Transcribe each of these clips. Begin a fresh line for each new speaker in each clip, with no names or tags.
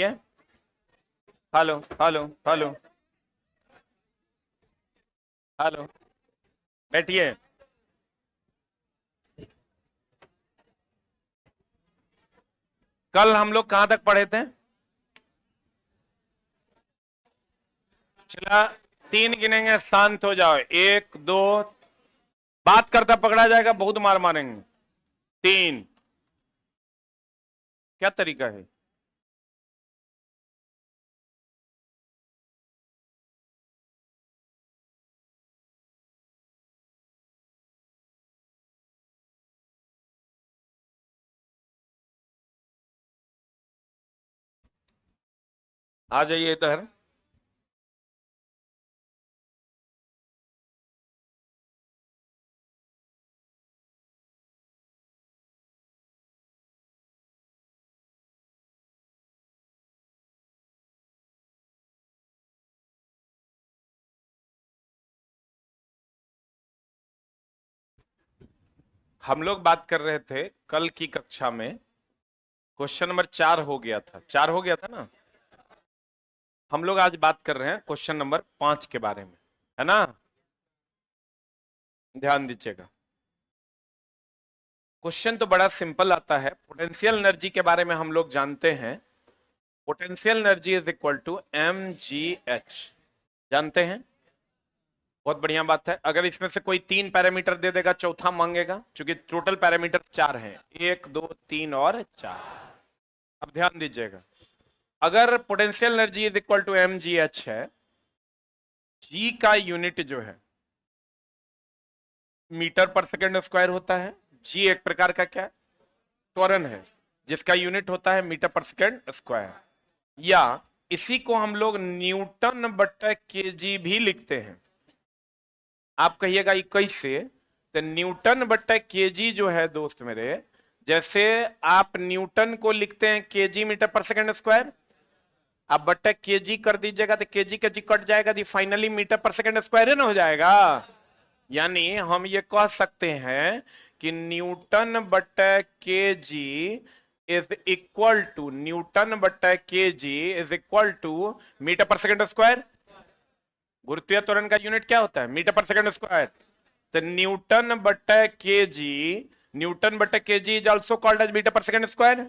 है। Hello hello hello hello, बैठिए। कल हम लोग कहां तक पढ़े थे? चला, 3 गिनेंगे, शांत हो जाओ। 1 2, बात करता पकड़ा जाएगा, बहुत मार मारेंगे। 3। क्या तरीका है? आ जाइए इधर। हम लोग बात कर रहे थे कल की कक्षा में, क्वेश्चन नंबर 4 हो गया था। 4 हो गया था ना। हम लोग आज बात कर रहे हैं क्वेश्चन नंबर 5 के बारे में, है ना? ध्यान दीजिएगा। क्वेश्चन तो बड़ा सिंपल आता है। पोटेंशियल एनर्जी के बारे में हम लोग जानते हैं। Potential energy is equal to mgh, जानते हैं। बहुत बढ़िया बात है। अगर इसमें से कोई 3 पैरामीटर दे देगा, चौथा मांगेगा, क्योंकि टोटल पैरामीटर 4 हैं, 1 2 3 और 4। अब ध्यान दीजिएगा, अगर potential energy is equal to mgh है, जी का यूनिट जो है मीटर पर सेकेंड स्क्वायर होता है। जी एक प्रकार का क्या त्वरण है, जिसका यूनिट होता है मीटर पर सेकेंड स्क्वायर। या इसी को हम लोग न्यूटन बटा केजी भी लिखते हैं। आप कहिएगा 21 से, तो न्यूटन बटा केजी जो है दोस्त मेरे, जैसे आप न्यूटन को लिखते हैं KG metre per second square, आप बटा केजी कर दीजिएगा तो केजी के जी कट जाएगा, तो finally metre per second square है ना हो जाएगा। यानी हम ये कह सकते हैं कि न्यूटन बटा kg is equal to, newton बटा kg is equal to metre per second square. गुरुत्वीय त्वरण का यूनिट क्या होता है? Metre per second square. तो न्यूटन बटा केजी, न्यूटन बटा kg is also called as metre per second square.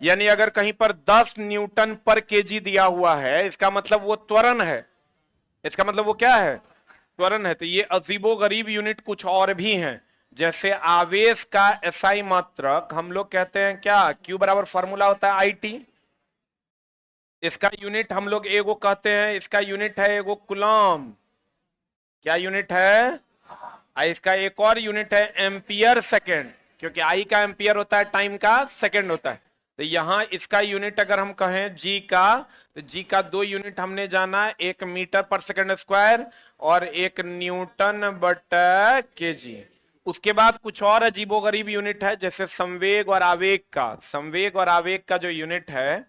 यानी अगर कहीं पर 10 न्यूटन पर केजी दिया हुआ है, इसका मतलब वो त्वरण है। इसका मतलब वो क्या है? त्वरण है। तो ये अजीबो गरीब यूनिट कुछ और भी हैं, जैसे आवेश का एसआई मात्रक हम लोग कहते हैं क्या? क्यू बराबर फॉर्मूला होता है आईटी। इसका यूनिट हम लोग एगो कहते हैं, इसका यूनिट है एगो कूलम। क्या यूनिट है? इसका एक और यूनिट है एम्पियर सेकेंड, क्योंकि आई का एम्पियर होता है, टाइम का सेकेंड होता है। तो यहां इसका यूनिट अगर हम कहें जी का, तो जी का 2 यूनिट हमने जाना, एक मीटर पर सेकेंड स्क्वायर और एक न्यूटन बटा केजी। उसके बाद कुछ और अजीबोगरीब यूनिट है, जैसे संवेग और आवेग का। संवेग और आवेग का जो यूनिट है,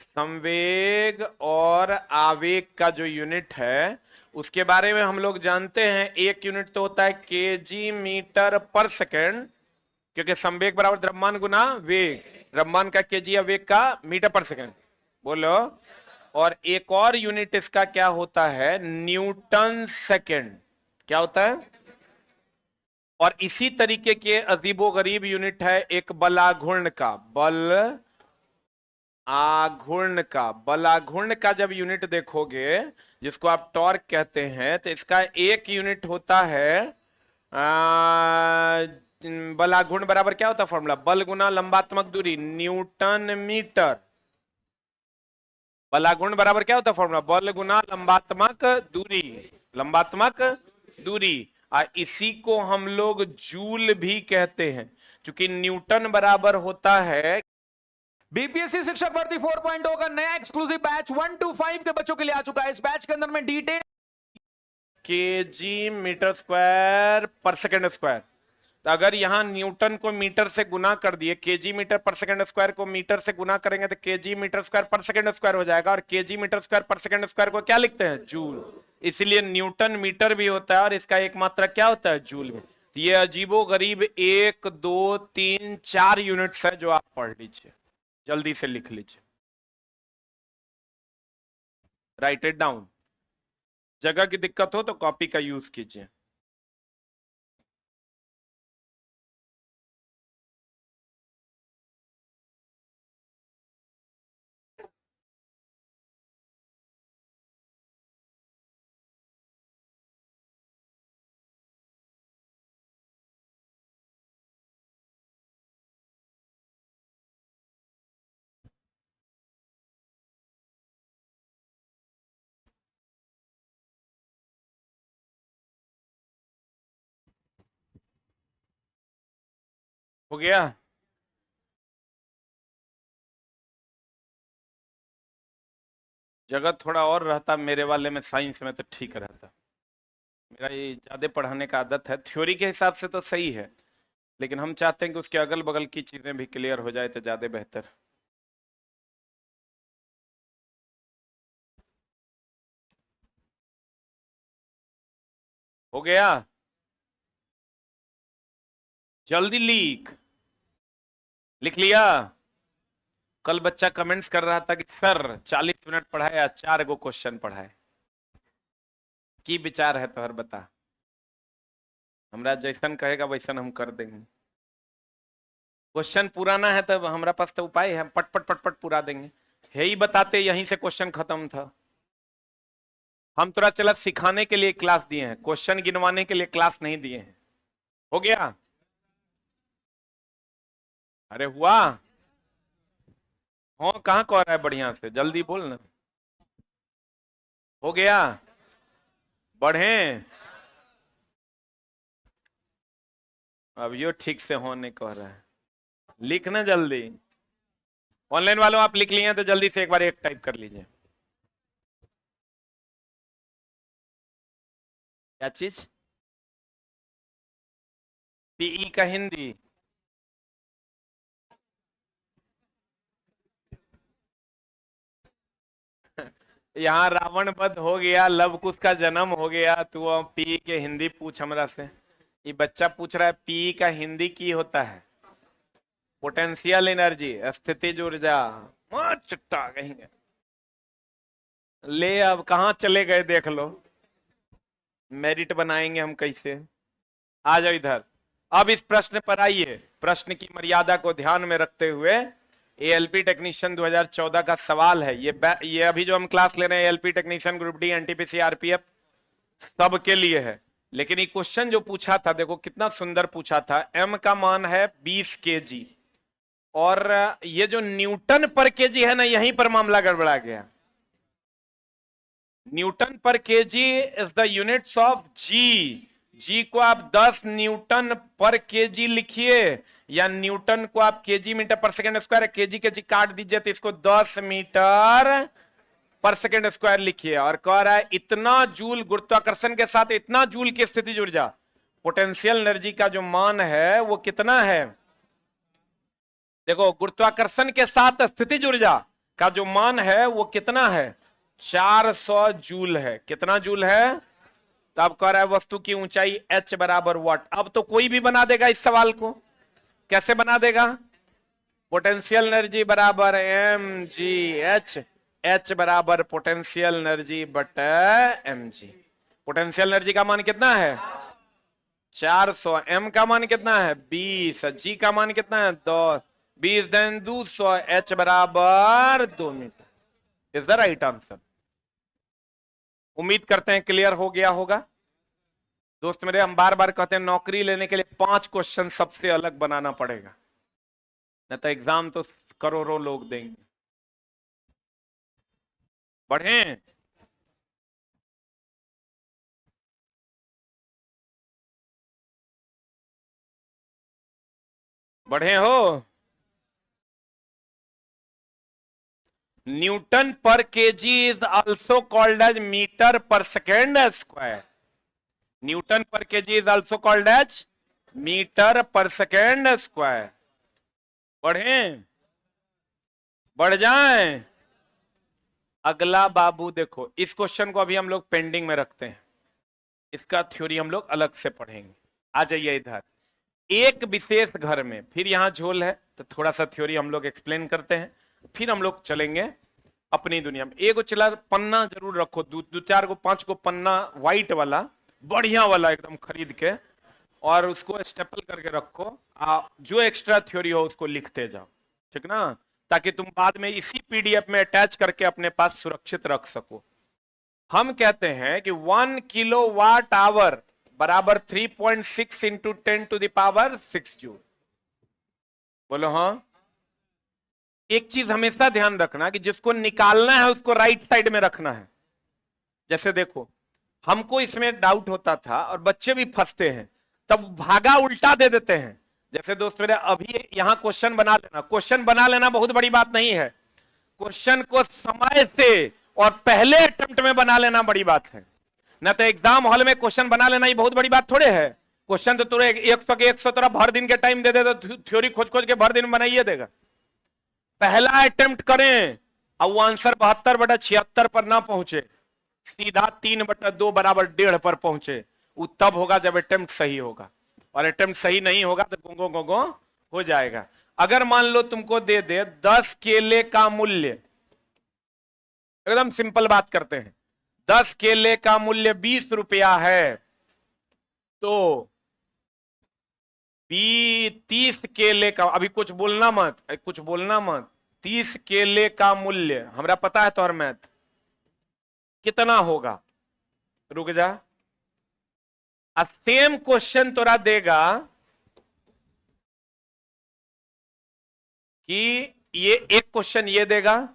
संवेग और आवेग का जो यूनिट है, उसके बारे में हम लोग जानते हैं। एक यूनिट तो होता है केजी मीटर पर सेकेंड, क्योंकि संवेग बराबर द्रव्यमान गुना वेग, द्रव्यमान का केजी या वेग का मीटर पर सेकेंड। बोलो। और एक और यूनिट इसका क्या होता है? Newton second. क्या होता है? और इसी तरीके के अजीबो गरीब यूनिट है एक बलाघूर्ण का। बलाघूर्ण का जब यूनिट देखोगे, जिसको आप टॉर्क कहते हैं, तो इसका एक यूनिट होता है बलाघूर्ण बराबर क्या होता है फॉर्मूला? बल गुना लंबात्मक दूरी, न्यूटन मीटर। बलाघूर्ण बराबर क्या होता है फॉर्मूला? बल गुना लंबात्मक दूरी, लंबात्मक दूरी। इसी को हम लोग जूल भी कहते हैं, क्योंकि न्यूटन बराबर होता है।
बीपीएससी शिक्षक भर्ती 4.0 का नया एक्सक्लूसिव बैच 1 to 5 के बच्चों के लिए आ चुका है। इस बैच के अंदर में डिटेल
केजी मीटर स्क्वायर पर सेकेंड स्क्वायर। तो अगर यहां न्यूटन को मीटर से गुना कर दिए, KG metre per second square को मीटर से गुना करेंगे तो केजी मीटर स्क्वायर पर सेकेंड स्क्वायर हो जाएगा, और केजी मीटर स्क्वायर पर सेकेंड स्क्वायर को क्या लिखते हैं? जूल। इसलिए न्यूटन मीटर भी होता है और इसका एक मात्रा क्या होता है? जूल में। ये अजीबो गरीब 1 2 3 4 यूनिट्स है जो आप पढ़ लीजिए, जल्दी से लिख लीजिए। Right it down. जगह की दिक्कत हो तो कॉपी का यूज कीजिए। हो गया? जगह थोड़ा और रहता मेरे वाले में, साइंस में, तो ठीक रहता। मेरा ये ज्यादा पढ़ाने का आदत है, थ्योरी के हिसाब से तो सही है, लेकिन हम चाहते हैं कि उसके अगल बगल की चीजें भी क्लियर हो जाए तो ज्यादा बेहतर। हो गया? जल्दी लिख लिया? कल बच्चा कमेंट्स कर रहा था कि सर 40 मिनट पढ़ाया, 4 गो क्वेश्चन पढ़ाए। की विचार है तो हर बता। हमरा जैसन कहेगा वैसन हम कर देंगे। क्वेश्चन पुराना है तब हमारा पास तो उपाय है, पट पट पट पट पूरा देंगे। है ही बताते यहीं से क्वेश्चन खत्म था। हम थोड़ा चला सिखाने के लिए क्लास दिए हैं, क्वेश्चन गिनवाने के लिए क्लास नहीं दिए हैं। हो गया? अरे हुआ? हाँ, कहाँ कह रहा है बढ़िया से, जल्दी बोल ना। हो गया? बढ़े? अब यो ठीक से होने कह रहा है। लिखना जल्दी। ऑनलाइन वालों आप लिख लिए तो जल्दी से एक बार एक टाइप कर लीजिए। क्या चीज? पीई का हिंदी? यहाँ रावण वध हो गया, लव कुश का जन्म हो गया, तू पी के हिंदी पूछ हमरा से। ये बच्चा पूछ रहा है पी का हिंदी की होता है? पोटेंशियल एनर्जी, स्थितिज ऊर्जा। चुट्टा कहेंगे। ले अब कहाँ चले गए देख लो। मेरिट बनाएंगे हम कैसे? आ जाओ इधर। अब इस प्रश्न पर आइए। प्रश्न की मर्यादा को ध्यान में रखते हुए एएलपी टेक्नीशियन 2014 का सवाल है। ये अभी जो हम क्लास ले रहे हैं ALP technician group D NTPC RPF सबके लिए है। लेकिन ये क्वेश्चन जो पूछा था देखो कितना सुंदर पूछा था। एम का मान है 20 केजी और ये जो न्यूटन पर केजी है ना, यहीं पर मामला गड़बड़ा गया। Newton per KG is the units of G. G को आप 10 न्यूटन पर केजी लिखिए, या न्यूटन को आप केजी मीटर पर सेकंड स्क्वायर, केजी केजी काट दीजिए तो इसको 10 मीटर पर सेकंड स्क्वायर लिखिए। और कह रहा है इतना जूल गुरुत्वाकर्षण के साथ इतना जूल की स्थितिज ऊर्जा, पोटेंशियल एनर्जी का जो मान है वो कितना है? देखो गुरुत्वाकर्षण के साथ स्थितिज ऊर्जा का जो मान है वो कितना है? 400 जूल है। कितना जूल है? तब कह रहा है वस्तु की ऊंचाई h बराबर वाट। अब तो कोई भी बना देगा इस सवाल को। कैसे बना देगा? पोटेंशियल एनर्जी बराबर एम जी एच, एच बराबर पोटेंशियल एनर्जी बटे एम जी। पोटेंशियल एनर्जी का मान कितना है? 400। एम का मान कितना है? 20। जी का मान कितना है? 10। 20 देन 200। एच बराबर 2 metre. Is the right answer. उम्मीद करते हैं क्लियर हो गया होगा। दोस्त मेरे, हम बार बार कहते हैं नौकरी लेने के लिए 5 क्वेश्चन सबसे अलग बनाना पड़ेगा, नहीं तो एग्जाम तो करोड़ों लोग देंगे। बढ़े? बढ़े हो? Newton per KG is also called as metre per second square. Newton per KG is also called as metre per second square. बढ़े? बढ़ जाएं? अगला बाबू देखो, इस क्वेश्चन को अभी हम लोग पेंडिंग में रखते हैं, इसका थ्योरी हम लोग अलग से पढ़ेंगे। आ जाइए इधर। एक विशेष घर में, फिर यहां झोल है तो थोड़ा सा थ्योरी हम लोग एक्सप्लेन करते हैं, फिर हम लोग चलेंगे अपनी दुनिया में। एगो चला पन्ना जरूर रखो, दो चार को 5 को पन्ना व्हाइट वाला बढ़िया वाला एकदम खरीद के, और उसको स्टेपल करके रखो। जो एक्स्ट्रा थ्योरी हो उसको लिखते जाओ, ठीक ना, ताकि तुम बाद में इसी पीडीएफ में अटैच करके अपने पास सुरक्षित रख सको। हम कहते हैं कि 1 किलोवाट आवर बराबर 3.6 इंटू 10⁻⁶ जूल। बोलो हाँ। एक चीज हमेशा ध्यान रखना कि जिसको निकालना है उसको राइट साइड में रखना है। जैसे देखो, हमको इसमें डाउट होता था और बच्चे भी फंसते हैं, तब भागा उल्टा दे देते हैं। जैसे दोस्त मेरे, अभी यहां क्वेश्चन बना लेना। क्वेश्चन बना लेना बहुत बड़ी बात नहीं है, क्वेश्चन को समय से और पहले अटेम्प्ट में बना लेना बड़ी बात है। ना तो एग्जाम हॉल में क्वेश्चन बना लेना ही बहुत बड़ी बात थोड़े है। क्वेश्चन तो तुरंत 100 के 100 तरह भर दिन के टाइम दे दे तो थ्योरी खोज खोज के भर दिन में बनाइए देगा। पहला अटेम्प्ट करें और वो आंसर 72/76 पर ना पहुंचे, सीधा 3/2 बराबर 1.5 पर पहुंचे, वो तब होगा जब अटेम्प्ट सही होगा। और अटेम्प्ट सही नहीं होगा तो गोंगो गोंगो हो जाएगा। अगर मान लो तुमको दे दे 10 केले का मूल्य, एकदम सिंपल बात करते हैं, 10 केले का मूल्य 20 रुपया है, तो 30 केले का, अभी कुछ बोलना मत, 30 केले का मूल्य, हमरा पता है तोहर मैथ कितना होगा। रुक जा, सेम क्वेश्चन तोरा देगा कि ये एक क्वेश्चन ये देगा,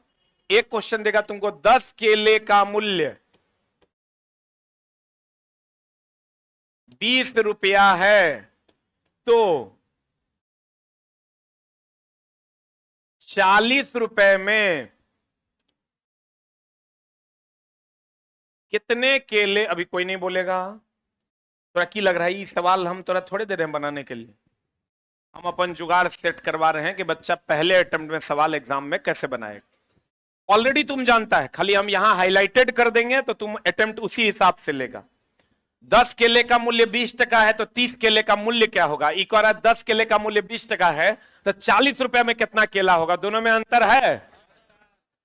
एक क्वेश्चन देगा तुमको 10 केले का मूल्य 20 रुपया है, तो 40 रुपए में कितने केले, अभी कोई नहीं बोलेगा। तोरा की लग रहा है ये सवाल हम तोरा थोड़े दे रहे हैं बनाने के लिए, हम अपन जुगाड़ सेट करवा रहे हैं कि बच्चा पहले अटेम्प्ट में सवाल एग्जाम में कैसे बनाएगा। ऑलरेडी तुम जानता है, खाली हम यहां हाईलाइटेड कर देंगे तो तुम अटेम्प्ट उसी हिसाब से लेगा। 10 केले का मूल्य 20 टका है तो 30 केले का मूल्य क्या होगा। एक और 10 केले का मूल्य 20 टका है तो 40 रुपए में कितना केला होगा। दोनों में अंतर है।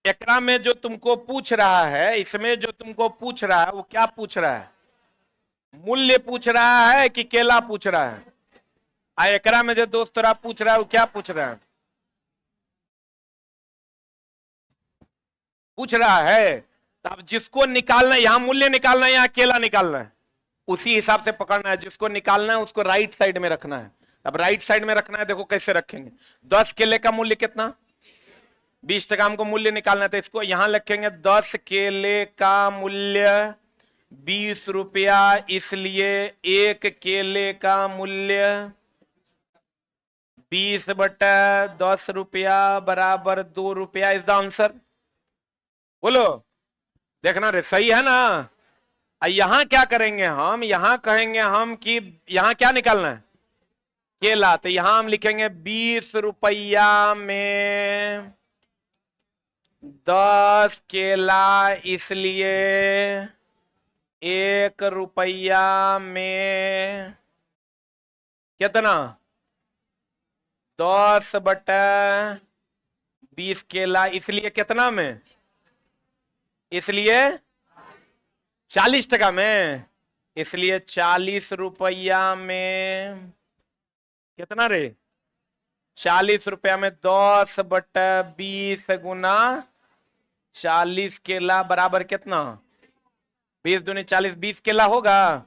एकरा में जो तुमको पूछ रहा है, इसमें जो तुमको पूछ रहा है वो क्या पूछ रहा है, मूल्य पूछ रहा है कि केला पूछ रहा है। एकरा में जो दोस्त तोरा पूछ रहा है वो क्या पूछ रहा है, पूछ रहा है। तो अब जिसको निकालना है, यहां मूल्य निकालना है, यहां केला निकालना है, उसी हिसाब से पकड़ना है। जिसको निकालना है उसको राइट साइड में रखना है। अब राइट साइड में रखना है, देखो कैसे रखेंगे। 10 केले का मूल्य कितना, 20 टका हमको मूल्य निकालना है, तो इसको यहां लिखेंगे 10 केले का मूल्य 20 रुपया, इसलिए एक केले का मूल्य 20/10 रुपया बराबर 2 रुपया इज द आंसर। बोलो, देखना रे, सही है ना। यहां क्या करेंगे हम, यहां कहेंगे हम कि यहां क्या निकालना है, केला। तो यहां हम लिखेंगे 20 रुपया में 10 केला, इसलिए 1 रुपया में कितना, 10/20 केला, इसलिए कितना में, इसलिए 40 टका में, इसलिए 40 रुपया में कितना रे, 40 रुपया में 10/20 गुना 40 केला बराबर कितना, 20 दूनी 40, 20 केला होगा।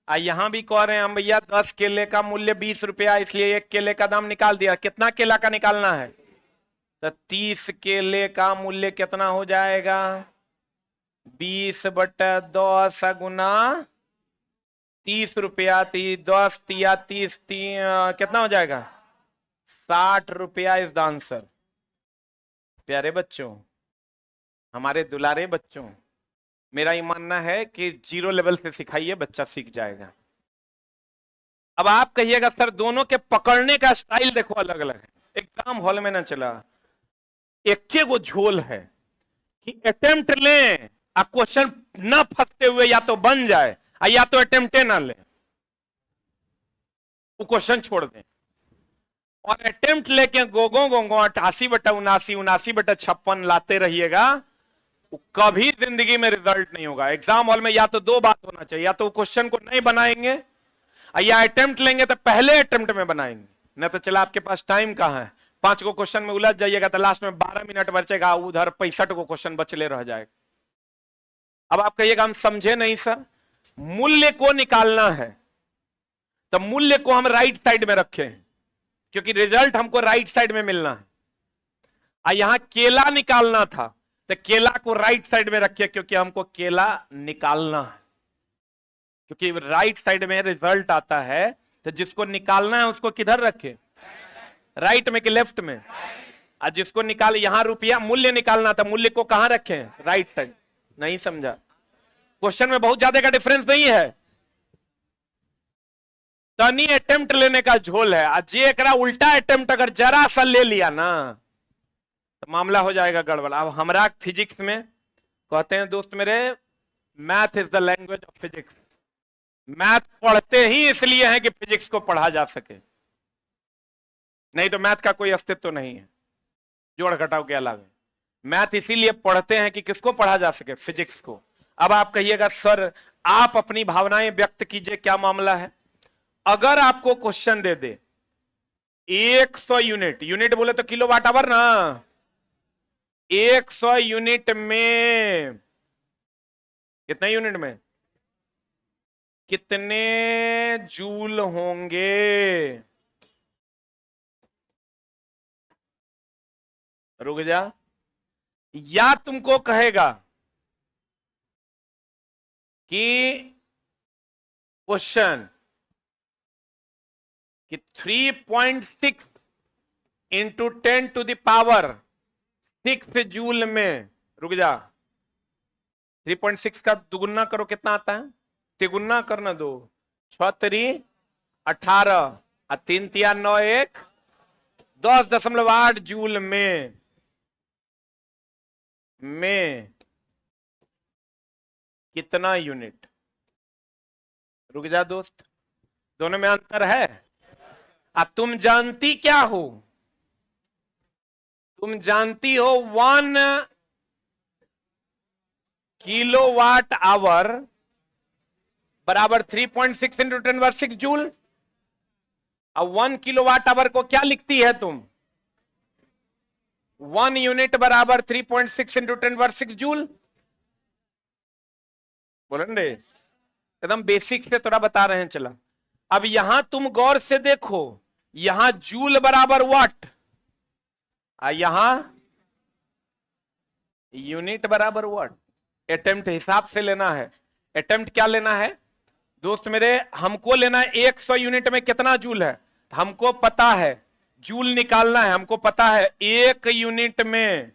यहां भी कह रहे हैं हम भैया 10 केले का मूल्य 20 रुपया, इसलिए एक केले का दाम निकाल दिया। कितना केला का निकालना है, तो 30 केले का मूल्य कितना हो जाएगा, 20/10 गुना 30 रुपया, 10 तिया 30, कितना हो जाएगा, 60 रुपया इज द आंसर। प्यारे बच्चों, हमारे दुलारे बच्चों, मेरा ये मानना है कि 0 लेवल से सिखाइए, बच्चा सीख जाएगा। अब आप कहिएगा सर दोनों के पकड़ने का स्टाइल देखो अलग अलग है, एग्जाम हॉल में ना चला। एक वो झोल है कि अटेम्प्ट लें और क्वेश्चन ना फंसते हुए या तो बन जाए या तो अटेम्प्टे ना लें, वो क्वेश्चन छोड़ दें। और अटेम्प्ट लेके गोगो गोंगो 88/79, 79/56 लाते रहिएगा वो कभी जिंदगी में रिजल्ट नहीं होगा। एग्जाम हॉल में या तो दो बात होना चाहिए, या तो क्वेश्चन को नहीं बनाएंगे या अटेम्प्ट लेंगे तो पहले अटेम्प्ट में बनाएंगे, नहीं तो चला आपके पास टाइम कहां है, 5 को क्वेश्चन में उलझ जाइएगा तो लास्ट में 12 मिनट बचेगा, उधर 65 को क्वेश्चन बचले रह जाएगा। अब आप कहिएगा हम समझे नहीं सर, मूल्य को निकालना है तो मूल्य को हम राइट साइड में रखें क्योंकि रिजल्ट हमको राइट साइड में मिलना है। यहां केला निकालना था तो केला को राइट साइड में रखिए क्योंकि हमको केला निकालना है, क्योंकि राइट साइड में रिजल्ट आता है तो जिसको निकालना है उसको किधर रखे, राइट में कि लेफ्ट में। और जिसको निकाल, यहां रुपया मूल्य निकालना था, मूल्य को कहां रखें, राइट साइड। नहीं समझा, क्वेश्चन में बहुत ज्यादा का डिफरेंस नहीं है, तनी अटेम्प्ट लेने का झोल है। आज जे एकरा उल्टा अटेम्प्ट अगर जरा सा ले लिया ना तो मामला हो जाएगा गड़बड़। अब हमरा फिजिक्स में कहते हैं दोस्त मेरे, math is the language of physics. Math पढ़ते ही इसलिए है कि फिजिक्स को पढ़ा जा सके, नहीं तो मैथ का कोई अस्तित्व तो नहीं है जोड़ घटाव के अलावा। मैथ इसीलिए पढ़ते हैं कि किसको पढ़ा जा सके, फिजिक्स को। अब आप कहिएगा सर आप अपनी भावनाएं व्यक्त कीजिए, क्या मामला है। अगर आपको क्वेश्चन दे दे 100 यूनिट, यूनिट बोले तो किलोवाट आवर ना, 100 यूनिट में कितने यूनिट में कितने जूल होंगे, रुक जा, या तुमको कहेगा कि क्वेश्चन कि 3.6 into 10 to the power 6 joule में, रुक जा, 3.6 का दुगुना करो कितना आता है, तिगुना करना दो, 6 3 18 और 3 3 9 1 10.8 जूल में कितना यूनिट। रुक जा दोस्त, दोनों में अंतर है। अब तुम जानती क्या हो, तुम जानती हो 1 किलोवाट आवर बराबर 3.6 इंटू 10⁻6 जूल। अब 1 किलोवाट आवर को क्या लिखती है तुम, 1 यूनिट बराबर 3.6 इंटू 10⁻6 जूल। बोले रे, एकदम बेसिक से थोड़ा बता रहे हैं। चला, अब यहां तुम गौर से देखो, यहां जूल बराबर वाट, यहां यूनिट बराबर वाट। अटेम्प्ट हिसाब से लेना है। अटेम्प्ट क्या लेना है दोस्त मेरे, हमको लेना है 100 यूनिट में कितना जूल है, हमको पता है जूल निकालना है, हमको पता है 1 यूनिट में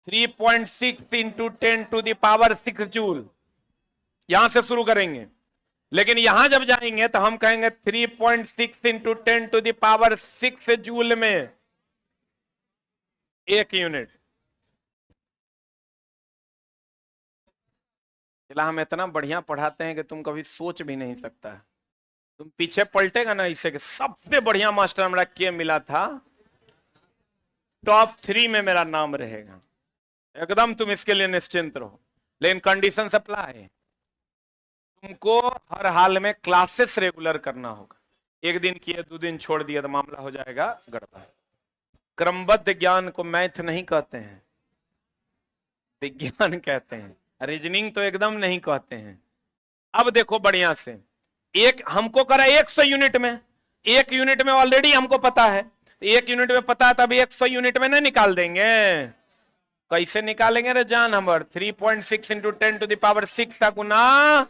3.6 into 10 to the power 6 joule. यहां से शुरू करेंगे, लेकिन यहां जब जाएंगे तो हम कहेंगे 3.6 into 10 to the power 6 joule में 1 यूनिट। चला, हम इतना बढ़िया पढ़ाते हैं कि तुम कभी सोच भी नहीं सकता। तुम पीछे पलटेगा ना इससे कि सबसे बढ़िया मास्टर हमारा के मिला था, टॉप 3 में मेरा नाम रहेगा, एकदम तुम इसके लिए निश्चिंत रहो। लेकिन कंडीशन सप्लाई है, तुमको हर हाल में क्लासेस रेगुलर करना होगा। एक दिन किए 2 दिन छोड़ दिया तो मामला हो जाएगा गड़बड़। क्रमबद्ध ज्ञान को मैथ नहीं कहते हैं, विज्ञान कहते हैं, रीजनिंग तो एकदम नहीं कहते हैं। अब देखो बढ़िया से, एक हमको करा 100 यूनिट में, 1 यूनिट में ऑलरेडी हमको पता है, 1 यूनिट में पता है तभी 100 यूनिट में नहीं निकाल देंगे। कैसे निकालेंगे रे जान हमर, 3.6 इंटू 10 टू द पावर 6 का गुना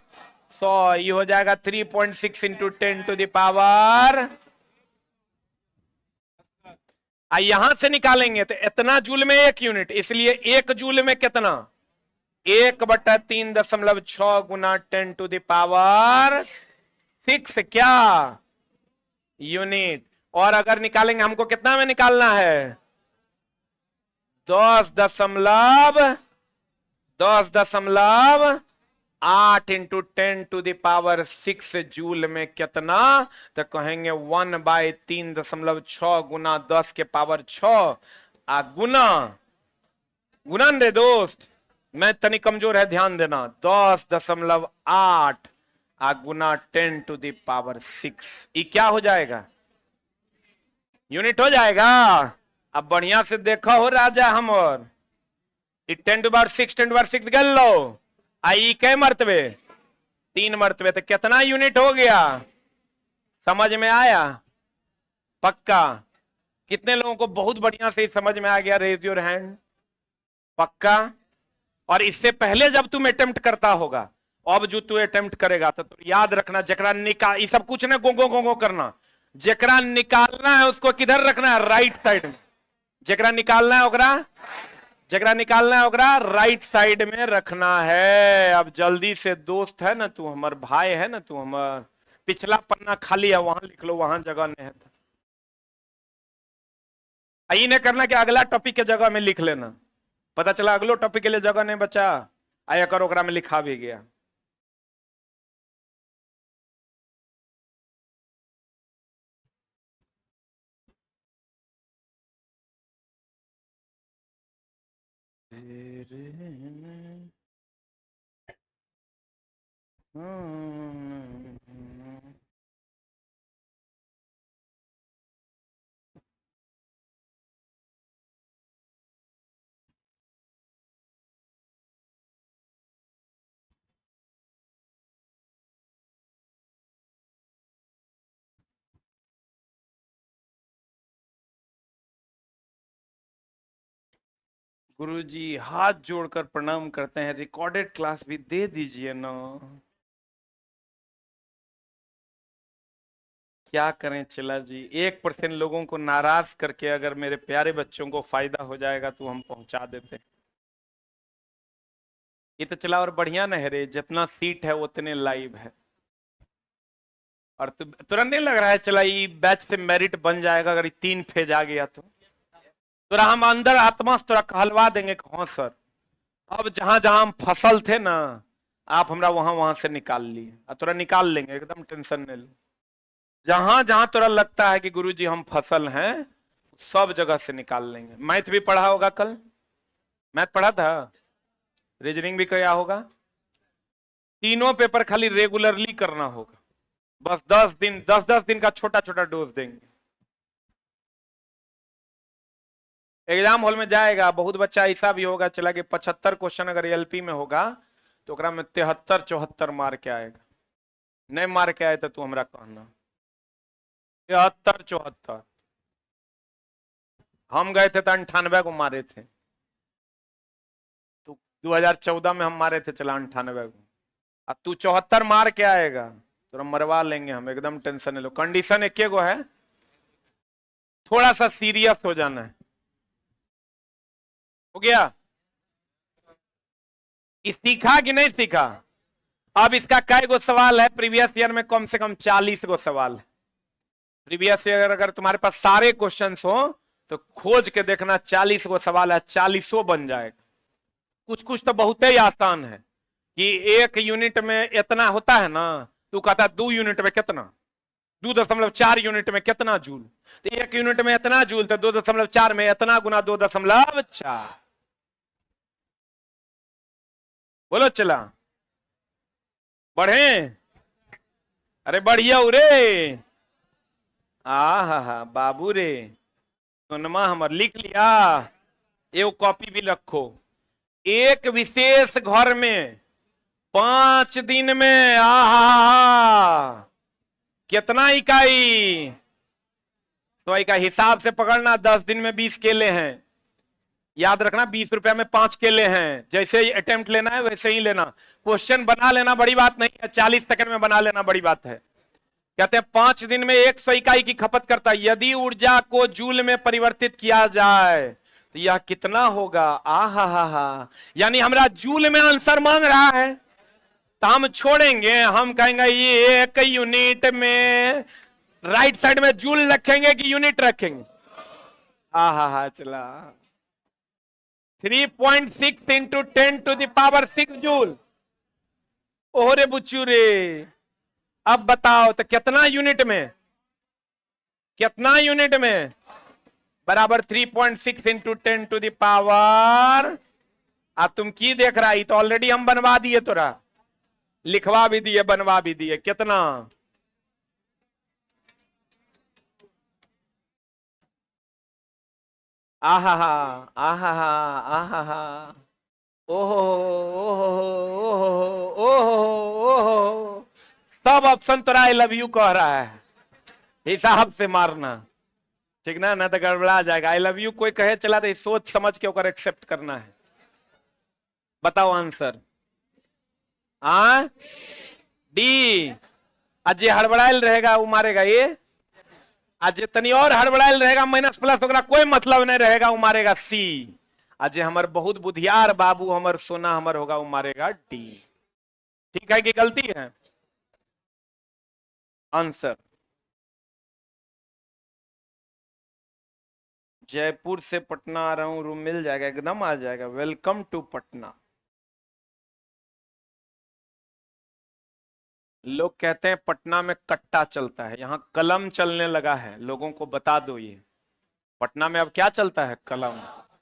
100, ये हो जाएगा 3.6 इंटू 10 टू द पावर। यहां से निकालेंगे तो इतना जूल में 1 यूनिट, इसलिए 1 जूल में कितना, 1/3.6 गुना 10 टू द पावर 6 क्या यूनिट। और अगर निकालेंगे हमको कितना में निकालना है, 10.8 into 10 to the power 6 joule में कितना, तो कहेंगे 1/3.6 गुना 10 के पावर 6 गुना रे दोस्त मैं तनी कमजोर है, ध्यान देना। 10.8 गुना 10 टू द पावर 6, ये क्या हो जाएगा? यूनिट हो जाएगा। अब बढ़िया से देखो हो राजा हमर, 10 टू पावर 6 10 टू पावर 6 गल लो, आई कै मर्तबे? 3 मर्तबे, तो कितना यूनिट हो गया? समझ में आया? पक्का? कितने लोगों को बहुत बढ़िया से समझ में आ गया? Raise your hand. पक्का? और इससे पहले जब तुम अटेम्प्ट करता होगा, अब जो तू अटेम्प्ट करेगा तो याद रखना, जकरा निकाल, ये सब कुछ ना गोंगो गोंगो करना, जकरा निकालना है उसको किधर रखना है? राइट साइड में। जकरा निकालना है ओकरा, जकरा निकालना है ओकरा राइट साइड में रखना है। अब जल्दी से, दोस्त है ना तू, हमार भाई है ना तू, हमार पिछला पन्ना खाली है, वहां लिख लो, वहां जगह नहीं है। यही नहीं करना कि अगला टॉपिक के जगह में लिख लेना, पता चला अगलो टॉपिक के लिए जगह नहीं बचा, आया कर ओकरा में लिखा भी गया। गुरुजी हाथ जोड़कर प्रणाम करते हैं, रिकॉर्डेड क्लास भी दे दीजिए ना। क्या करें चिल्ला जी, 1% लोगों को नाराज करके अगर मेरे प्यारे बच्चों को फायदा हो जाएगा तो हम पहुंचा देते। ये तो चला और बढ़िया न है रे, जितना सीट है उतने लाइव है। और तुरंत नहीं लग रहा है चला ये बैच से मेरिट बन जाएगा अगर 3 फेज आ गया तो? तुरा हम अंदर आत्मा से तुरा कहलवा देंगे कि हाँ सर, अब जहां जहां हम फसल थे ना, आप हमरा वहां वहां से निकाल लिए, और तुरा निकाल लेंगे, एकदम टेंशन नहीं ले। जहां जहां तुरा लगता है कि गुरुजी हम फसल हैं, सब जगह से निकाल लेंगे। मैथ भी पढ़ा होगा कल, मैथ पढ़ा था, रीजनिंग भी किया होगा, तीनों पेपर खाली रेगुलरली करना होगा। बस 10 दिन का छोटा छोटा डोज देंगे। एग्जाम हॉल में जाएगा, बहुत बच्चा ऐसा भी होगा चला कि 75 क्वेश्चन अगर एलपी में होगा तो ओकरा में 73-74 मार के आएगा। नहीं मार के आए तो तू हमरा कहना। 73-74 हम गए थे तो 98 को मारे थे, तो 2014 में हम मारे थे चला 98 को, अब तू 74 मार के आएगा तो मरवा लेंगे हम, एकदम टेंशन नहीं लो। कंडीशन एक गो है, थोड़ा सा सीरियस हो जाना है। हो गया? सीखा कि नहीं सीखा? अब इसका कै गो सवाल है प्रीवियस ईयर में? कम से कम 40 गो सवाल है प्रीवियस ईयर। अगर तुम्हारे पास सारे क्वेश्चंस हो तो खोज के देखना, 40 गो सवाल है, 40 बन जाएगा। कुछ कुछ तो बहुत ही आसान है कि 1 यूनिट में इतना होता है ना, तू कहता 2 यूनिट में कितना, 2.4 यूनिट में कितना जूल, तो 1 यूनिट में इतना जूल, तो 2.4 में इतना गुना 2.4। बोलो चला बढ़े? अरे बढ़िया रे, हा बाबू रे, सुनमा हमर लिख लिया, एगो कॉपी भी रखो। एक विशेष घर में 5 दिन में कितना इकाई, तो इका हिसाब से पकड़ना, 10 दिन में 20 केले हैं, याद रखना 20 रुपया में 5 केले हैं। जैसे ही अटेम्प्ट लेना है वैसे ही लेना, क्वेश्चन बना लेना बड़ी बात नहीं है, 40 सेकंड में बना लेना बड़ी बात है। कहते हैं 5 दिन में 100 इकाई की खपत करता है, यदि ऊर्जा को जूल में परिवर्तित किया जाए तो यह कितना होगा? आहा, यानी हमरा जूल में आंसर मांग रहा है, तो हम छोड़ेंगे, हम कहेंगे ये 1 यूनिट में राइट साइड में जूल रखेंगे कि यूनिट रखेंगे? आहा चला 3.6 into 10 to the power 6 joule. ओरे बुच्चू रे, अब बताओ तो कितना यूनिट में, कितना यूनिट में? बराबर 3.6 इंटू 10 टू द पावर तुम की देख रहा है, तो ऑलरेडी हम बनवा दिए तोरा, लिखवा भी दिए, बनवा भी दिए। कितना आहा हा, आहा हा, आहा हा, ओहो ओहो ओहो ओहो ओहो, सब ऑप्शन तोरा आई लव यू कह रहा है, हिसाब से मारना, ठीक ना, ना तो गड़बड़ा जाएगा। आई लव यू कोई कहे चला तो सोच समझ के ओकर एक्सेप्ट करना है। बताओ आंसर। डी। आज ये हड़बड़ाइल रहेगा वो मारेगा, ये आज तनी और हड़बड़ाइल रहेगा, माइनस प्लस होगा कोई मतलब नहीं रहेगा, वो मारेगा सी। आज हमर बहुत बुधियार बाबू, हमर सोना हमर होगा, वो मारेगा डी। ठीक है कि गलती है? आंसर जयपुर से पटना आ रहा हूं, रूम मिल जाएगा, एकदम आ जाएगा। Welcome to Patna. लोग कहते हैं पटना में कट्टा चलता है, यहाँ कलम चलने लगा है, लोगों को बता दो ये पटना में अब क्या चलता है, कलम।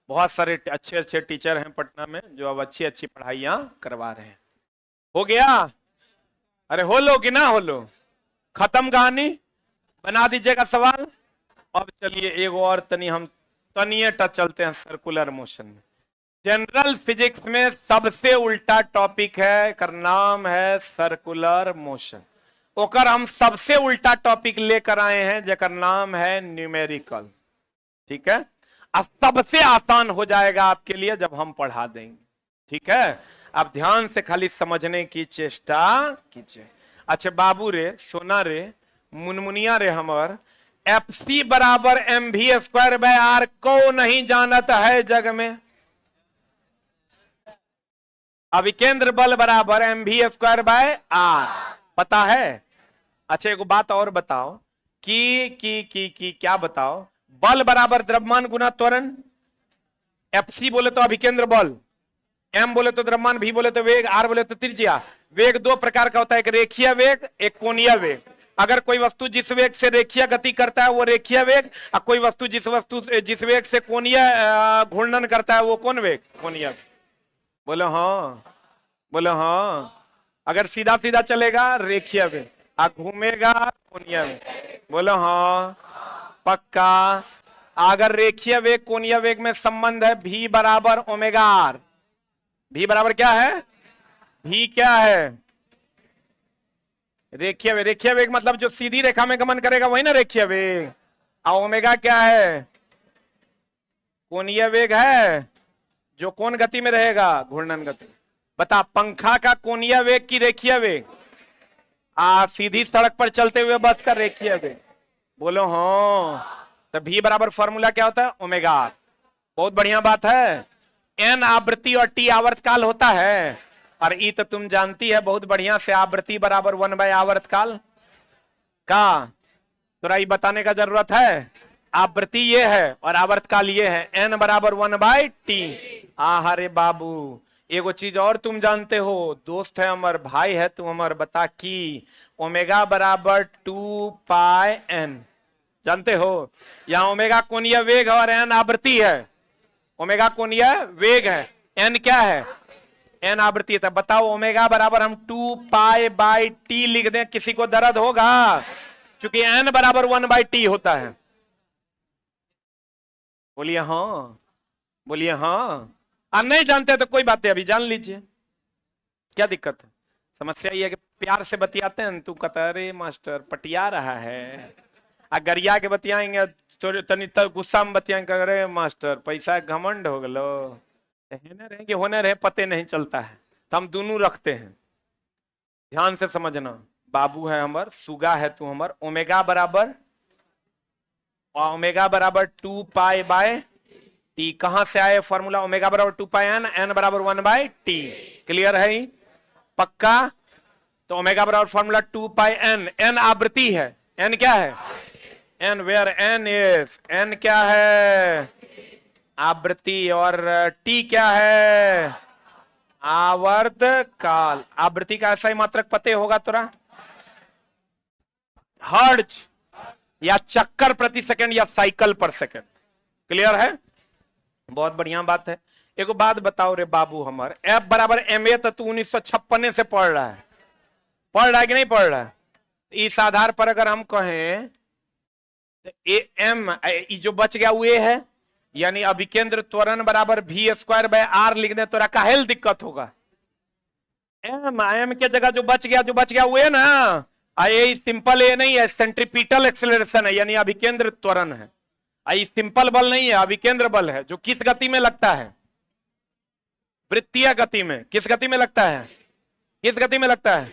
बहुत सारे अच्छे अच्छे टीचर हैं पटना में जो अब अच्छी अच्छी पढ़ाइयां करवा रहे हैं। हो गया? अरे हो लो कि ना हो लो? खत्म कहानी? बना दीजिएगा सवाल। अब चलिए एक और तनी हम तनिए टच चलते हैं सर्कुलर मोशन में। जनरल फिजिक्स में सबसे उल्टा टॉपिक है, कर नाम है सर्कुलर मोशन। ओकर हम सबसे उल्टा टॉपिक लेकर आए हैं जेकर नाम है न्यूमेरिकल। ठीक है, अब सबसे आसान हो जाएगा आपके लिए जब हम पढ़ा देंगे। ठीक है, आप ध्यान से खाली समझने की चेष्टा कीजिए। अच्छा बाबू रे, सोना रे, मुनमुनिया रे, हमर एफ सी बराबर एम भी स्क्वायर बाय आर को नहीं जानत है जग में। अभिकेंद्र बल बराबर एम भी स्क्वायर बाय आर पता है? अच्छा एक बात और बताओ कि क्या बताओ, बल बराबर द्रव्यमान गुना त्वरण। एफ सी बोले तो अभिकेंद्र बल, एम बोले तो द्रव्यमान, भी बोले तो वेग, आर बोले तो त्रिज्या। वेग दो प्रकार का होता है, एक रेखीय वेग, एक कोणीय वेग। अगर कोई वस्तु जिस वेग से रेखीय गति करता है वो रेखीय वेग, और कोई वस्तु जिस वेग से कोणीय घूर्णन करता है वो कौन वेग, कोणीय। बोलो हाँ, बोलो हाँ। अगर सीधा सीधा चलेगा रेखीय वेग, घूमेगा कोणीय वेग। बोलो हाँ पक्का। अगर रेखीय वेग कोणीय वेग में संबंध है भी बराबर ओमेगा आर। भी बराबर क्या है? भी क्या है? रेखीय वेग। रेखीय वेग मतलब जो सीधी रेखा में गमन करेगा वही ना रेखीय वेग। और ओमेगा क्या है? कोणीय वेग है जो कौन गति में रहेगा, घूर्णन गति। बता, पंखा का कोणीय वेग की रेखीय वेग? सीधी सड़क पर चलते हुए बस का रेखीय वेग। बोलो हाँ। तो भी बराबर फॉर्मूला क्या होता है, ओमेगा आर। बहुत बढ़िया बात है। एन आवृत्ति और टी आवर्तकाल होता है, और ई तो तुम जानती है बहुत बढ़िया से, आवृत्ति बराबर 1/, आवर्तकाल का थोड़ा ये बताने का जरूरत है। आवृत्ति ये है और आवर्तकाल ये है, एन बराबर 1/t। अरे बाबू एगो चीज और तुम जानते हो, दोस्त है अमर, भाई है तू अमर, बता कि ओमेगा बराबर 2πn जानते हो? यहाँ ओमेगा कोणीय वेग है और एन आवृत्ति है। ओमेगा कोणीय वेग है, एन क्या है, एन आवृत्ति है। तब बताओ ओमेगा बराबर हम 2π/t लिख दें, किसी को दर्द होगा? क्योंकि एन बराबर 1/t होता है। बोलिए हाँ, बोलिए हाँ। आप नहीं जानते तो कोई बात नहीं, अभी जान लीजिए, क्या दिक्कत है। समस्या ये है कि प्यार से बतियाते हैं, तू कहता अरे मास्टर पटिया रहा है, गरिया के बतियाएंगे तो तनी गुस्सा में बतियाएंगे, अरे मास्टर पैसा घमंड हो गलो, होने रहे पते नहीं चलता है। तो हम दोनों रखते हैं, ध्यान से समझना। बाबू है हमर, सुगा है तू हमर। ओमेगा बराबर 2π/t। कहां से आए फॉर्मूला? ओमेगा बराबर 2πn, एन बराबर 1/t। क्लियर है? पक्का। तो ओमेगा बराबर फॉर्मूला 2πn, एन आवृत्ति है, एन क्या है, N where N is, N क्या है, आवृत्ति, और टी क्या है, आवर्तकाल। आवृत्ति का ऐसा ही मात्रक पते होगा तोरा, हर्ट्ज या चक्कर प्रति सेकंड या साइकिल पर सेकंड। क्लियर है? बहुत बढ़िया बात है। एक बात बताओ रे बाबू, हमार एफ बराबर एम ए तो तू 1956 से पढ़ रहा है कि नहीं पढ़ रहा है? इस आधार पर अगर हम कहें तो ए एम जो बच गया वो ए है, यानी अभिकेंद्र त्वरण बराबर वी स्क्वायर बाय आर लिख दे तो काहेल दिक्कत होगा? एम के जगह जो बच गया वो है ना, ये सिंपल ए नहीं है, सेंट्रीपिटल एक्सेलरेशन है, यानी अभिकेंद्र त्वरण है। ये सिंपल बल नहीं है, अभिकेंद्र बल है, जो किस गति में लगता है? वृत्तीय गति में। किस गति में लगता है? किस गति में लगता है?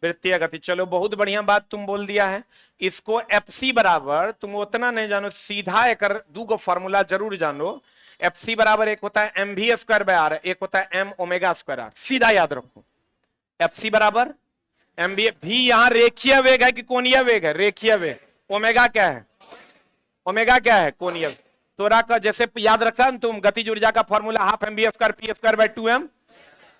वृत्तीय गति। चलो बहुत बढ़िया बात तुम बोल दिया है। इसको एफसी बराबर, तुम उतना नहीं जानो, सीधा एक दो गो फॉर्मूला जरूर जानो। एफसी बराबर एक होता है M V square by R, एक होता है एम ओमेगा स्क्वायर आर, सीधा याद रखो। एफसी बराबर एम वी, यहां रेखीय वेग है कि कोणीय वेग है? रेखीय वेग। ओमेगा क्या है? ओमेगा क्या है? कोणीय। तोरा का जैसे याद रखा तुम गतिज ऊर्जा का formula half M V square P square by 2m,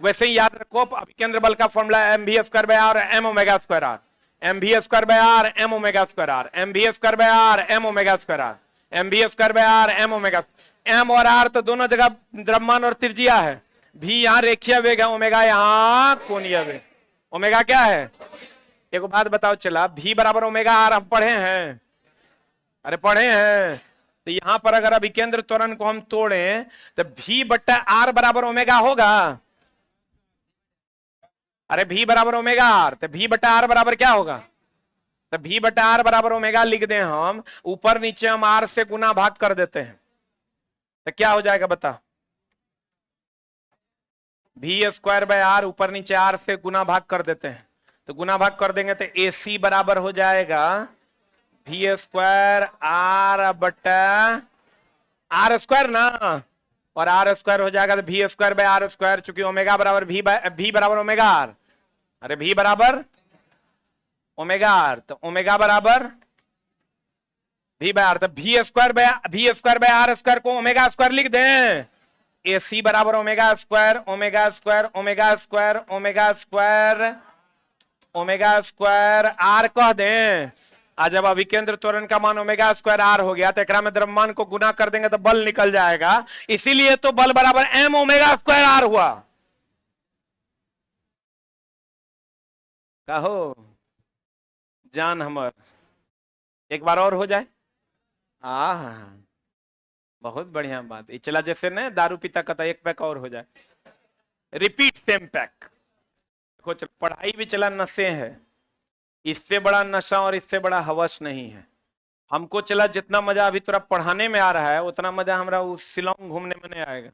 वैसे ही याद रखो अभिकेंद्र बल का formula M V square by R M omega square R, M V square by R M omega square R, M V square by R M omega square R, M V square by R M omega. M और R तो दोनों जगह द्रव्यमान और त्रिज्या है। भी यहाँ रेखीय वेग है, ओमेगा यहाँ कोणीय वेग। ओमेगा क्या है? एक बात बताओ, चला भी बराबर ओमेगा आर हम पढ़े हैं? अरे पढ़े हैं। तो यहां पर अगर अभिकेंद्र त्वरण को हम तोड़ें तो भी बट्टा आर बराबर ओमेगा होगा। अरे भी बराबर ओमेगा आर, तो भी बट्टा आर बराबर क्या होगा? तो भी बट्टा आर बराबर ओमेगा लिख दें हम, ऊपर नीचे हम आर से गुना भाग कर देते हैं, तो क्या हो जाएगा बता? भी स्क्वायर बाय आर, ऊपर नीचे आर से गुना भाग कर देते हैं, तो गुना भाग कर देंगे तो ए सी बराबर हो जाएगा भी स्क्वायर आर बट्टा आर स्क्वायर ना, और आर स्क्वायर हो जाएगा तो भी स्क्वायर बाय आर स्क्वायर, चूंकि ओमेगा बराबर भी बराबर ओमेगा आर। अरे भी बराबर ओमेगा आर, तो ओमेगा बराबर भी बाय आर, तो भी स्क्वायर बाय आर स्क्वायर को ओमेगा स्क्वायर लिख दें। ए सी बराबर omega square omega square omega square omega square omega square R कह दें। आज जब अभिकेंद्र त्वरण का मान ओमेगा स्क्वायर आर हो गया तो एकरा में द्रव्यमान को गुना कर देंगे तो बल निकल जाएगा, इसीलिए तो बल बराबर एम ओमेगा स्क्वायर आर हुआ। कहो जान हमर एक बार और हो जाए। बहुत बढ़िया बात। ये चला जैसे ना दारू पीता कहता एक पैक और हो जाए, रिपीट सेम पैक। देखो पढ़ाई भी चला नशे है, इससे बड़ा नशा और इससे बड़ा हवस नहीं है। हमको चला जितना मजा अभी तुरा पढ़ाने में आ रहा है उतना मजा हमरा उस शिलोंग घूमने में नहीं आएगा,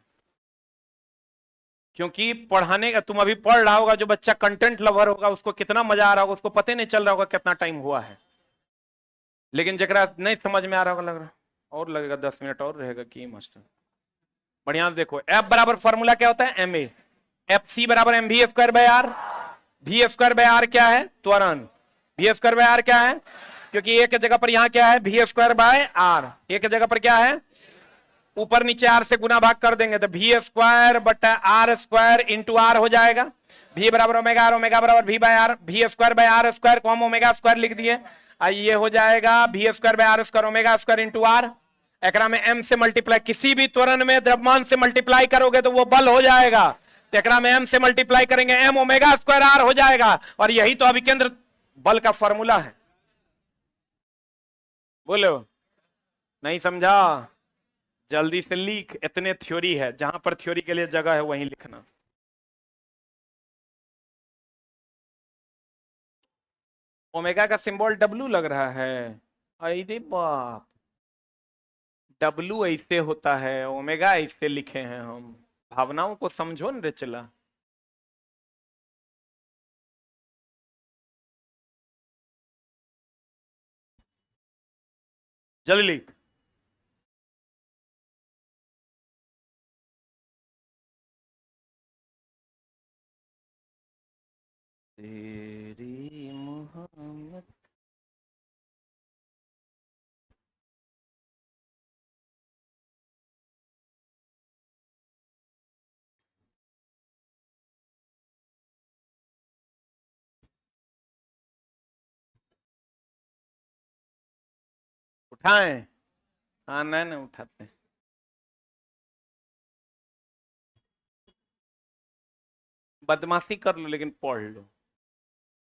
क्योंकि पढ़ाने का तुम अभी पढ़ रहा होगा, जो बच्चा कंटेंट लवर होगा उसको कितना मजा आ रहा होगा, उसको पता नहीं चल रहा होगा कितना टाइम हुआ है। लेकिन जरा नहीं समझ में आ रहा होगा, लग रहा और लगेगा 10 मिनट और रहेगा कि मास्टर। बढ़िया देखो, एफ बराबर फॉर्मूला क्या होता है? M A. एफ सी बराबर M V square by R. V square by R क्या है? त्वरण। वी स्क्वायर बाय आर क्या है? क्योंकि एक जगह पर यहां क्या है? वी स्क्वायर बाय आर, एक जगह पर क्या है? ऊपर नीचे आर से गुना भाग कर देंगे तो वी स्क्वायर बटा आर स्क्वायर इंटू आर हो जाएगा। वी बराबर ओमेगा आर, ओमेगा बराबर V by R, V square by R square को हम ओमेगा स्क्वायर लिख दिए। ये हो जाएगा V square by R square omega square into R. एकरा में m से मल्टीप्लाई, किसी भी त्वरण में द्रव्यमान से मल्टीप्लाई करोगे तो वो बल हो जाएगा, तो एकरा में m से मल्टीप्लाई करेंगे m ओमेगा स्क्वायर आर हो जाएगा, और यही तो अभिकेंद्र बल का फॉर्मूला है। बोलो नहीं समझा? जल्दी से लिख, इतने थ्योरी है, जहां पर थ्योरी के लिए जगह है वहीं लिखना। ओमेगा का सिंबल W लग रहा है, अरे बाप, W ऐसे होता है, ओमेगा ऐसे लिखे हैं हम। भावनाओं को समझो न रे चला। जल्दी लिख। तेरी मोहब्बत उठाएं? हाँ नहीं नहीं उठाते। बदमाशी कर लो लेकिन पढ़ लो,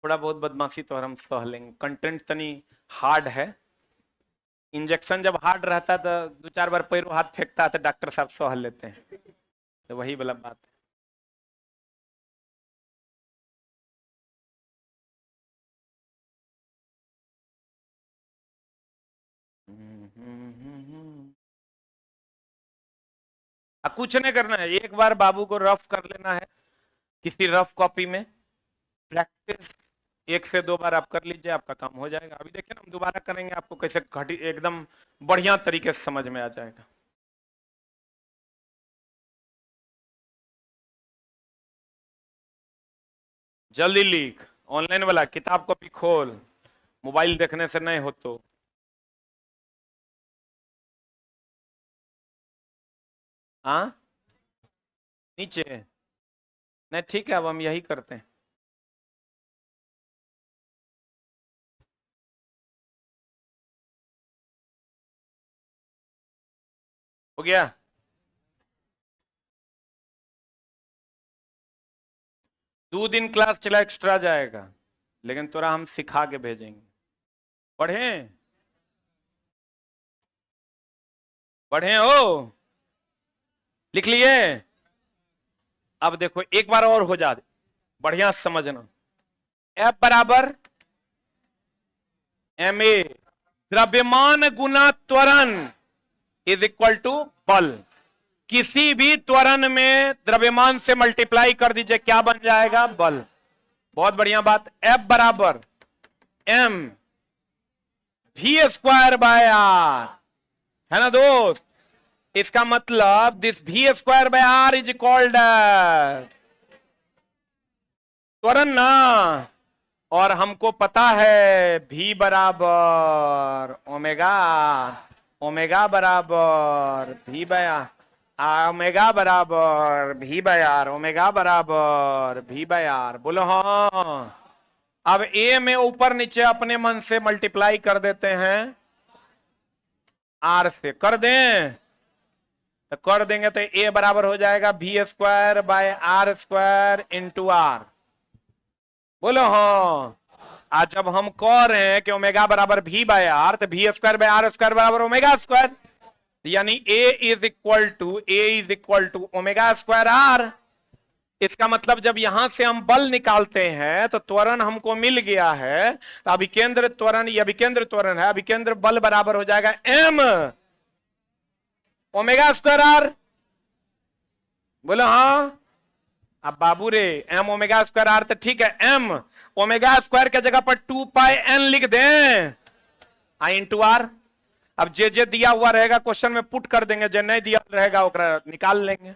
थोड़ा बहुत बदमाशी तो हम सह लेंगे। कंटेंट तनी हार्ड है, इंजेक्शन जब हार्ड रहता है तो दो चार बार पैरों हाथ फेंकता है तो डॉक्टर साहब सह लेते हैं, तो वही वाला बात है। कुछ नहीं करना है, एक बार बाबू को रफ कर लेना है किसी रफ कॉपी में, प्रैक्टिस 1 से 2 बार आप कर लीजिए, आपका काम हो जाएगा। अभी देखिए ना, हम दोबारा करेंगे, आपको कैसे घटी एकदम बढ़िया तरीके से समझ में आ जाएगा। जल्दी लिख, ऑनलाइन वाला किताब कॉपी खोल, मोबाइल देखने से नहीं हो तो। हाँ नीचे नहीं, ठीक है, अब हम यही करते हैं। हो गया? 2 दिन क्लास चला एक्स्ट्रा जाएगा, लेकिन तोरा हम सिखा के भेजेंगे। पढ़े पढ़े हो, लिख लिए? अब देखो एक बार और हो जा, बढ़िया समझना। F बराबर ma, द्रव्यमान गुना त्वरण इज इक्वल टू बल। किसी भी त्वरण में द्रव्यमान से मल्टीप्लाई कर दीजिए, क्या बन जाएगा? बल। बहुत बढ़िया बात। F बराबर m v² बाय r, है ना दोस्त? इसका मतलब this v² by r is equalled त्वरण ना, और हमको पता है v बराबर ओमेगा, ओमेगा बराबर v बाय आर, ओमेगा बराबर v बाय आर, ओमेगा बराबर v बाय आर। बोलो हाँ। अब a में ऊपर नीचे अपने मन से मल्टीप्लाई कर देते हैं, r से कर दें तो कर देंगे तो a बराबर हो जाएगा v² by r² into are. बोलो हाँ। आज जब हम कह रहे हैं कि ओमेगा बराबर v बाय आर, तो v² बाय r² बराबर ओमेगा स्क्वायर, यानी a is equal to omega square R. इसका मतलब जब यहां से हम बल निकालते हैं तो त्वरण हमको मिल गया है, तो अभिकेंद्र त्वरण, ये अभिकेंद्र त्वरण है, अभिकेंद्र बल बराबर हो जाएगा m ओमेगा स्क्वायर आर। बोलो हाँ। अब बाबू रे, m ओमेगा स्क्वायर आर तो ठीक है, m ओमेगा स्क्वायर के जगह पर 2 पाई n लिख दें, आई इंटू आर। अब जे दिया हुआ रहेगा क्वेश्चन में पुट कर देंगे, जे नहीं दिया रहेगा ओकरा निकाल लेंगे।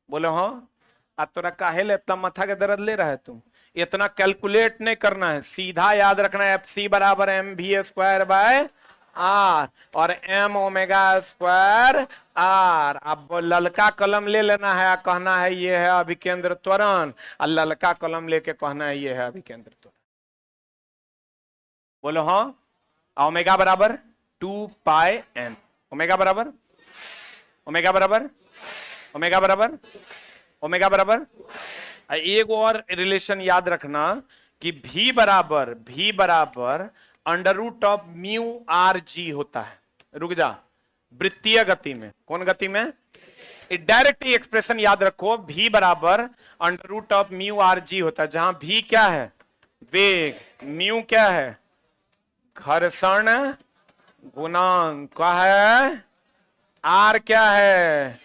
बोलो हाँ। अब तोरा काहे ले इतना माथा के दर्द ले रहा है तुम? इतना कैलकुलेट नहीं करना है, सीधा याद रखना है FC बराबर mv² बाय आर और m ओमेगा स्क्वायर आर। अब ललका कलम ले लेना है, कहना है ये है अभिकेंद्र त्वरण, और ललका कलम लेके कहना है ये है अभिकेंद्र त्वरण। बोलो हाँ। ओमेगा बराबर 2 पाई n, ओमेगा बराबर ओमेगा बराबर ओमेगा बराबर ओमेगा बराबर। एक और रिलेशन याद रखना कि v बराबर under root of mu R G होता है। रुक जा, वृत्तीय गति में, कौन गति में? डायरेक्ट एक्सप्रेशन याद रखो, v बराबर under root of mu R G होता है, जहां v क्या है? वेग, म्यू क्या है? घर्षण गुणांक क्या है? आर क्या है?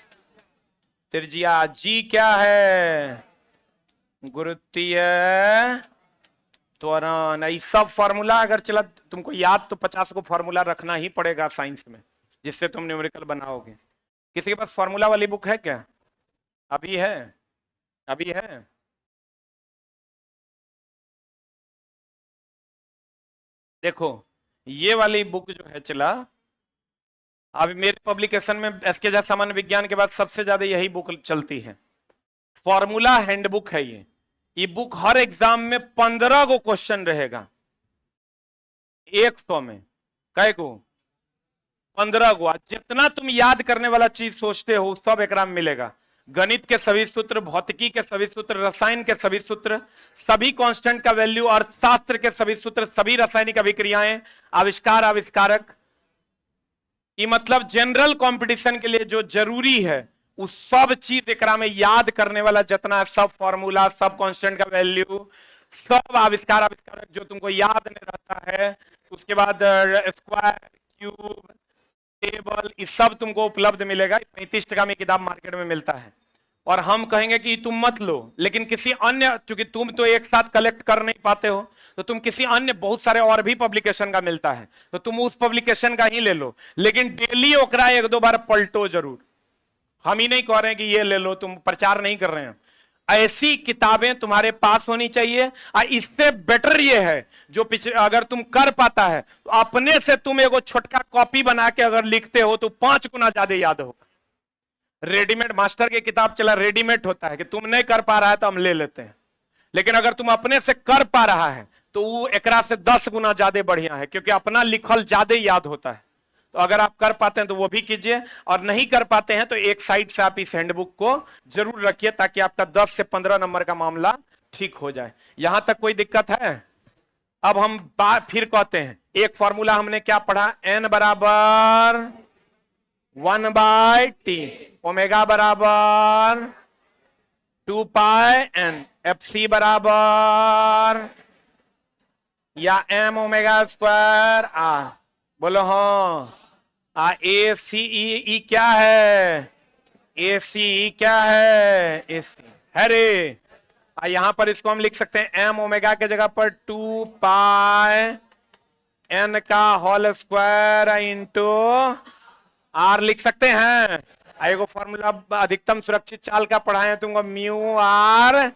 त्रिज्या, जी क्या है? गुरुत्वीय त्वरण। ये सब फॉर्मूला अगर चला तुमको याद, तो 50 को फॉर्मूला रखना ही पड़ेगा साइंस में, जिससे तुम न्यूमेरिकल बनाओगे। किसी के पास फॉर्मूला वाली बुक है क्या? अभी है? अभी है? देखो ये वाली बुक जो है चला, अभी मेरे पब्लिकेशन में एसके झा सामान्य विज्ञान के बाद सबसे ज्यादा यही बुक चलती है, फॉर्मूला हैंडबुक है ये बुक हर एग्जाम में 15 गो क्वेश्चन रहेगा, 100 में कै को? 15 गो। जितना तुम याद करने वाला चीज सोचते हो सब एकरा में मिलेगा। गणित के सभी सूत्र, भौतिकी के सभी सूत्र, रसायन के सभी सूत्र, सभी कांस्टेंट का वैल्यू, अर्थशास्त्र के सभी सूत्र, सभी रासायनिक अभिक्रियाएं, आविष्कार, आविष्कारक, ये मतलब जनरल कंपटीशन के लिए जो जरूरी है उस सब चीज एकरा में याद करने वाला जितना है, सब फॉर्मूला, सब कांस्टेंट का वैल्यू, सब आविष्कार, आविष्कारक जो तुमको याद नहीं रहता है, उसके बाद स्क्वायर, क्यूब, टेबल, ये सब तुमको उपलब्ध मिलेगा। 35 टका में किताब मार्केट में मिलता है। और हम कहेंगे कि तुम मत लो, लेकिन किसी अन्य, क्योंकि तुम तो एक साथ कलेक्ट कर नहीं पाते हो, तो तुम किसी अन्य बहुत सारे और भी पब्लिकेशन का मिलता है, तो तुम उस पब्लिकेशन का ही ले लो, लेकिन डेली ओकरा एक दो बार पलटो जरूर। हम ही नहीं कह रहे हैं कि ये ले लो, तुम प्रचार नहीं कर रहे हैं। ऐसी किताबें तुम्हारे पास होनी चाहिए। और इससे बेटर ये है जो पिछले, अगर तुम कर पाता है तो अपने से तुम एगो छोटका कॉपी बना के अगर लिखते हो तो 5 गुना ज्यादा याद होगा। रेडीमेड मास्टर की किताब चला, रेडीमेड होता है कि तुम नहीं कर पा रहा है तो हम ले लेते हैं, लेकिन अगर तुम अपने से कर पा रहा है तो वो एकरा से 10 गुना ज्यादा बढ़िया है, क्योंकि अपना लिखल ज्यादा याद होता है। तो अगर आप कर पाते हैं तो वो भी कीजिए, और नहीं कर पाते हैं तो एक साइड से आप इस हैंडबुक को जरूर रखिए, ताकि आपका 10 से 15 नंबर का मामला ठीक हो जाए। यहां तक कोई दिक्कत है? अब हम फिर कहते हैं, एक फॉर्मूला हमने क्या पढ़ा, n बराबर 1/t, ओमेगा बराबर 2πn, fc बराबर या m ओमेगा स्क्वायर r। बोलो हाँ। ए सी ई क्या है? ए सी ई क्या है? ए सी है रे। यहां पर इसको हम लिख सकते हैं एम ओमेगा के जगह पर 2π n का होल स्क्वायर इंटू r लिख सकते हैं। एगो फॉर्मूला अधिकतम सुरक्षित चाल का पढ़ाए तुमको, म्यू आर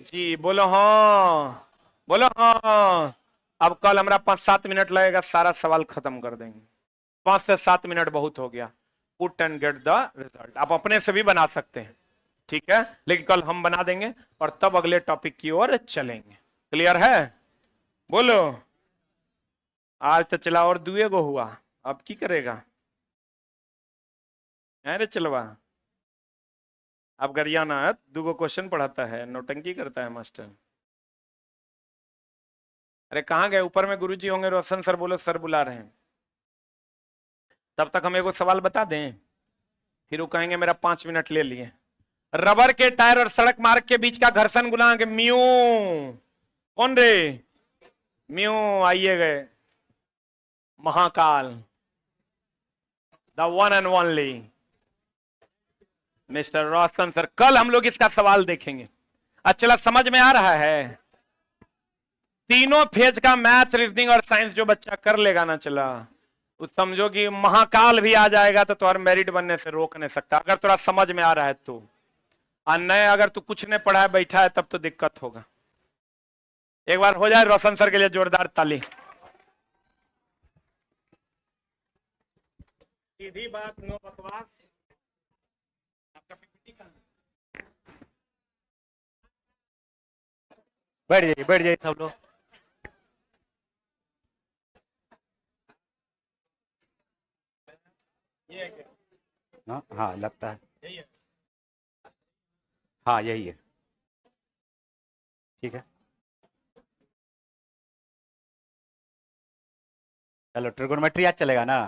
जी। बोलो हाँ, बोलो हाँ। अब कल हमारा 5-7 मिनट लगेगा, सारा सवाल खत्म कर देंगे। 5 से 7 मिनट बहुत हो गया। Put and get the result आप अपने से भी बना सकते हैं, ठीक है, लेकिन कल हम बना देंगे और तब अगले टॉपिक की ओर चलेंगे। क्लियर है? बोलो। आज तो चला और दुए गो हुआ, अब की करेगा? अरे चलवा, अब गरियाना है, 2 क्वेश्चन पढ़ाता है, नौटंकी करता है मास्टर। अरे कहाँ गए? ऊपर में गुरुजी होंगे, रोशन सर बोलो सर बुला रहे हैं। तब तक हम एगो सवाल बता दें, फिर वो कहेंगे मेरा 5 मिनट ले लिए। रबर के टायर और सड़क मार्ग के बीच का घर्षण गुणांक म्यू, कौन रे? म्यू। आइए गए Mahakal, the one and only mister Roshan sir. कल हम लोग इसका सवाल देखेंगे। अच्छा समझ में आ रहा है? तीनों फेज का मैथ, रीजनिंग और साइंस जो बच्चा कर लेगा ना, चला उस समझो कि महाकाल भी आ जाएगा तो तुम्हारा मेरिट बनने से रोक नहीं सकता, अगर थोड़ा समझ में आ रहा है तो। और नए अगर तू कुछ नहीं पढ़ा है, बैठा है, तब तो दिक्कत होगा। एक बार हो जाए रोशन सर के लिए जोरदार ताली। सीधी बात, नो बकवास। आपका पीपीटी का
बैठ जाइए सब लोग।
ये है क्या?
हाँ लगता है,
यही है।
हाँ यही है, ठीक है। चलो ट्रिगोनोमेट्री आज चलेगा ना?